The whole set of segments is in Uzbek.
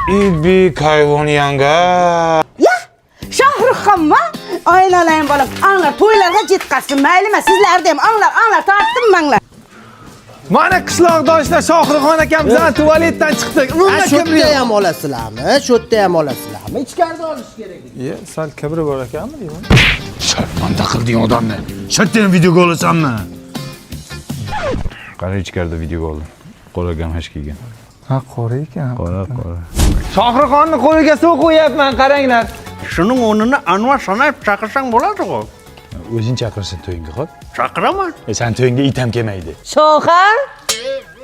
İbi kayvon yanga. Ya, Shohruxxonmi? Aylanayım bolam. Anglar to'ylarga jetkazsin. Maylimi? Sizlar dem anglar tortdim manglar. Mana qishloqdoshlar Shohruxxon akamizdan tualetdan chiqdik. Shu yerda ham olasizlarmi? Shu yerda ham olasizlarmi? Ichkarida olish kerak. Ye, sal kibri bor ekanmi deyman. Sharmanda qilding odamni. Shartdan videoga olasanmi? Qara ichkarida videoga oldim. Qo'lagam hash kelgan. Ha, qora ekan. Qora. Shohruxxonni qo'liga suv qo'yapman, qaranglar. Shuning o'rnini Anvar Sanoyev chaqirsang bo'ladi-ku. O'zing chaqirsin to'yingga, xo'p? Chaqiraman. Sen to'yingga it ham kelmaydi. Shoha,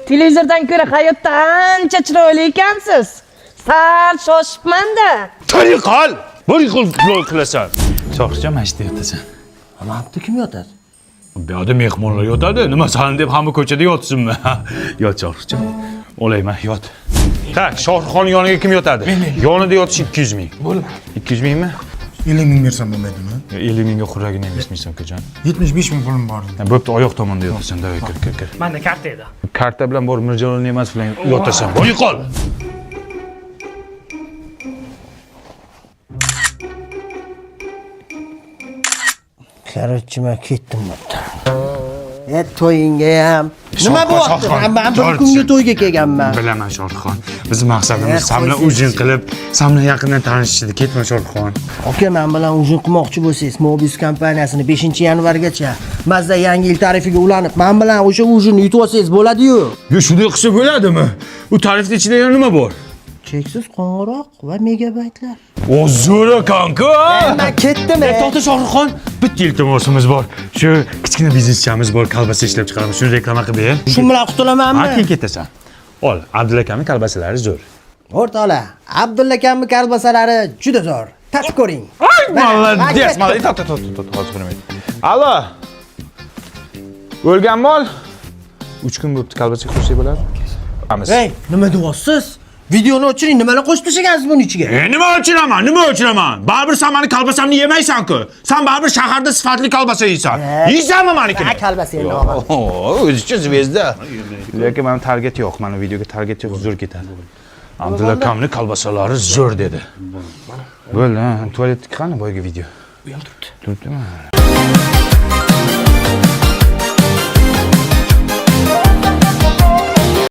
televizordan ko'ra hayotda ancha chiroyli ekansiz. Sal shoshibman-da. To'y qol. Bir xil qilasan. Shohruxjon mashta yotasan. Mana bu kim yotadi? Bu yerda mehmonlar yotadi. Nima san deb hamma ko'chada yotsinmi? Yot Shohruxjon. Olayman, yot. Tak, Shohruxxon yoniga kim yotadi? Yonida yotish 200 ming. Bo'ldi. 200 mingmi? 50 ming bersam bo'lmaydimi? 50 mingga xuragini emishmisan, ukajon. 75 ming pulim bor. Bo'pti, oyoq tomonda yotasan, davay kir. Manda karta edi. Karta bilan bor Mirjalolni emas bilan yotasan. Bo'y qol. Qarorchi men ketdim bo'pti. To'yingga ham. Nima bo'pti? Men bir kunga to'yga kelganman. Bilaman Shohruxxon. Bizning maqsadimiz sen bilan ujin qilib, sen bilan yaqindan tanishishdi. Ketma Shohruxxon. Aka, men bilan ujin qilmoqchi bo'lsangiz, Mobius kompaniyasini 5-yanvargacha Mazda yangi yil tarifiga ulanib, men bilan o'sha ujinni yutib olsangiz bo'ladi-yu. Yo, shunday qilsa bo'ladimi? U tarifning ichida yana nima bor? Cheksiz qo'ng'iroq va megabaytlar. O zo'ra kanka. Men ketdim. To'xta Shohruxxon, bitta iltimosimiz bor. Shu kichkina bizneschamiz bor, kolbasa ishlab chiqaramiz. Shuni reklama qilib ber. Shu bilan qutulamanmi? Keyin ketasan. Ol, Abdulla akamning kolbasalari zo'r. O'rtoqlar, Abdulla akamning kolbasalari juda zo'r. Tatib ko'ring. Молодец, молодец. Hozir qilmaydi. Allo. O'lgan mol 3 kun bo'pti, kolbasa qo'shsak bo'ladi? Hey, nima deyapsiz? Videoni o'chiring, nimalar qo'shib tashlagansiz buning ichiga? Nima o'chiraman? Baribir sen meni kolbasamni yemaysan-ku. Sen baribir shaharda sifatli kolbasa yeysan. Yeysanmi menikini? Ha, kolbasa endi olman. O'zicha zvezda. Lekin men target yo'q, mana videoga target yo'q, zo'r ketadi. Abdulla akamning kolbasalari zo'r dedi. Bo'ldi, tualetga qani boyagi video? U ham turibdi. Turibdimi?